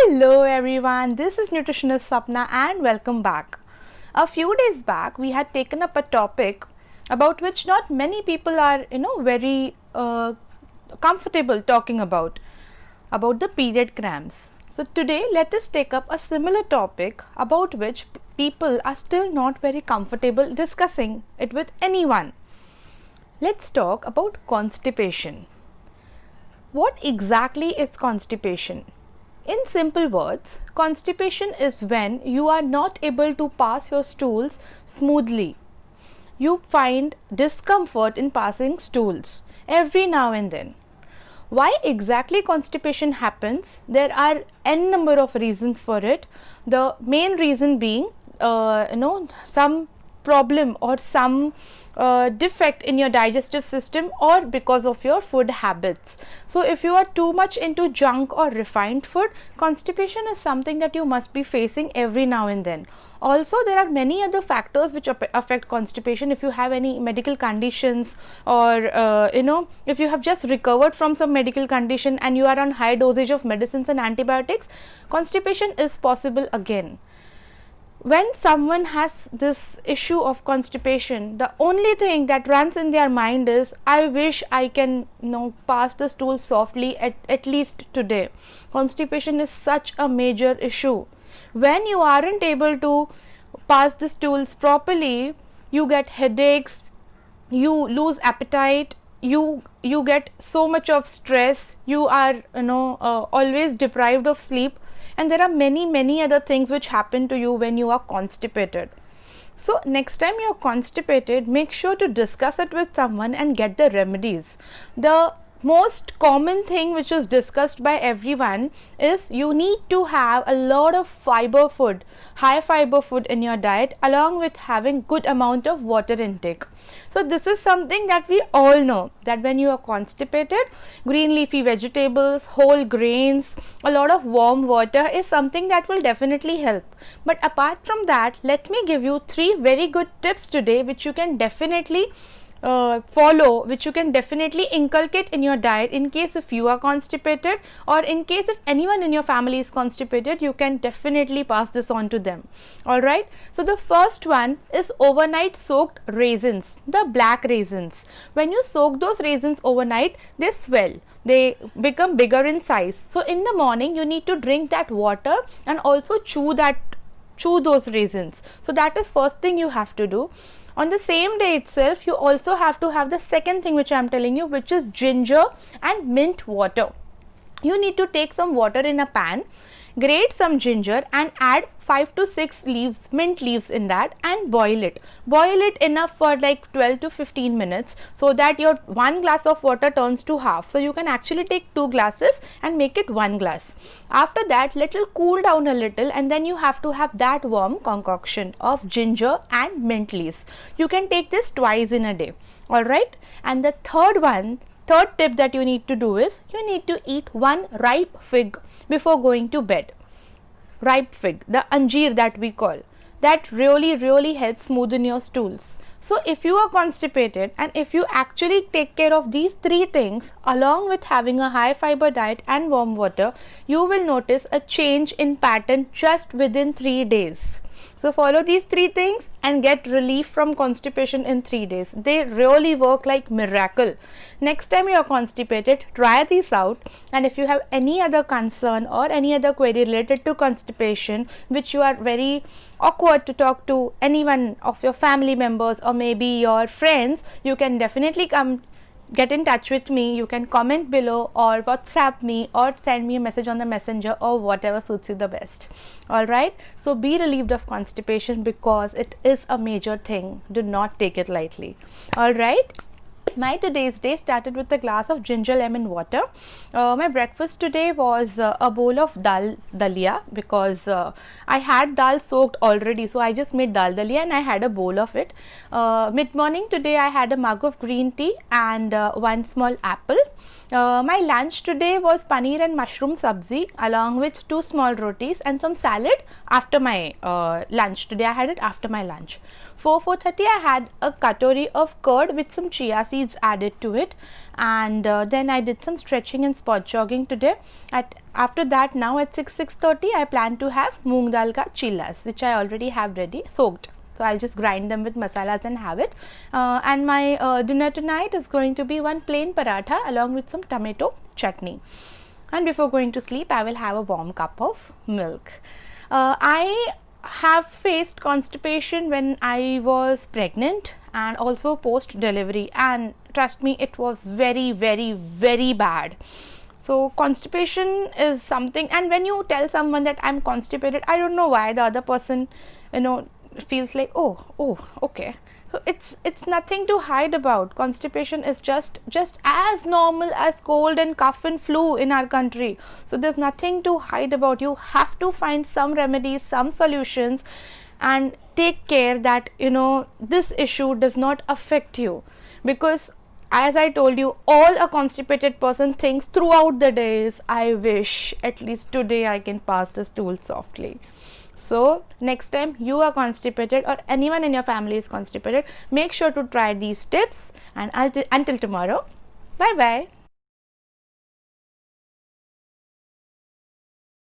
Hello everyone, this is nutritionist Sapna and welcome back. A few days back we had taken up a topic about which not many people are very comfortable talking about the period cramps. So today let us take up a similar topic about which people are still not very comfortable discussing it with anyone. Let's talk about constipation. What exactly is constipation? In simple words, constipation is when you are not able to pass your stools smoothly. You find discomfort in passing stools every now and then. Why exactly constipation happens? There are n number of reasons for it. The main reason being some problem or some defect in your digestive system or because of your food habits. So if you are too much into junk or refined food, constipation is something that you must be facing every now and then. Also, there are many other factors which affect constipation. If you have any medical conditions or if you have just recovered from some medical condition and you are on high dosage of medicines and antibiotics, constipation is possible again. When someone has this issue of constipation, the only thing that runs in their mind is, I wish I can pass the stool softly at least today. Constipation is such a major issue. When you aren't able to pass the stools properly, you get headaches, you lose appetite, you get so much of stress, you are always deprived of sleep, and there are many other things which happen to you when you are constipated. So next time you are constipated, make sure to discuss it with someone and get the remedies. The most common thing which is discussed by everyone is you need to have a lot of fiber food, high fiber food in your diet, along with having good amount of water intake. So this is something that we all know, that when you are constipated, green leafy vegetables, whole grains, a lot of warm water is something that will definitely help. But apart from that, let me give you 3 very good tips today which you can definitely follow, which you can definitely inculcate in your diet in case if you are constipated, or in case if anyone in your family is constipated, you can definitely pass this on to them. Alright, so the first one is overnight soaked raisins, the black raisins. When you soak those raisins overnight, they swell, they become bigger in size. So in the morning you need to drink that water and also chew those raisins. So that is first thing you have to do. On the same day itself, you also have to have the second thing which I am telling you, which is ginger and mint water. You need to take some water in a pan, grate some ginger and add 5 to 6 leaves, mint leaves in that, and boil it. Boil it enough for like 12 to 15 minutes so that your 1 glass of water turns to half. So you can actually take 2 glasses and make it 1 glass. After that, let it cool down a little, and then you have to have that warm concoction of ginger and mint leaves. You can take this twice in a day. Alright, and the third tip that you need to do is, you need to eat 1 ripe fig before going to bed. Ripe fig, the anjeer that we call, that really helps smoothen your stools. So if you are constipated and if you actually take care of these 3 things along with having a high fiber diet and warm water, you will notice a change in pattern just within 3 days. So follow these 3 things and get relief from constipation in 3 days. They really work like miracle. Next time you are constipated, try these out, and if you have any other concern or any other query related to constipation which you are very awkward to talk to anyone of your family members or maybe your friends, you can definitely get in touch with me. You can comment below or WhatsApp me or send me a message on the messenger or whatever suits you the best. Alright, so be relieved of constipation because it is a major thing. Do not take it lightly. Alright. My today's day started with a glass of ginger lemon water. My breakfast today was a bowl of dal dalia because I had dal soaked already, so I just made dal dalia and I had a bowl of it. Mid morning today I had a mug of green tea and 1 small apple. My lunch today was paneer and mushroom sabzi along with 2 small rotis and some salad after my lunch. Today I had it after my lunch. 4:30 I had a katori of curd with some chia seeds added to it, and then I did some stretching and spot jogging today. after that, now at 6:30 I plan to have moong dal ka chillas, which I already have ready soaked. So I'll just grind them with masalas and have it. And my dinner tonight is going to be one plain paratha along with some tomato chutney. And before going to sleep, I will have a warm cup of milk. I have faced constipation when I was pregnant and also post delivery, and trust me, it was very, very, very bad. So constipation is something, and when you tell someone that I'm constipated, I don't know why the other person, feels like, oh, okay. So it's nothing to hide about. Constipation is just as normal as cold and cough and flu in our country. So there's nothing to hide about. You have to find some remedies, some solutions, and take care that this issue does not affect you, because as I told you, all a constipated person thinks throughout the day is, I wish at least today I can pass the stool softly. So next time you are constipated or anyone in your family is constipated, make sure to try these tips, and until tomorrow, bye bye.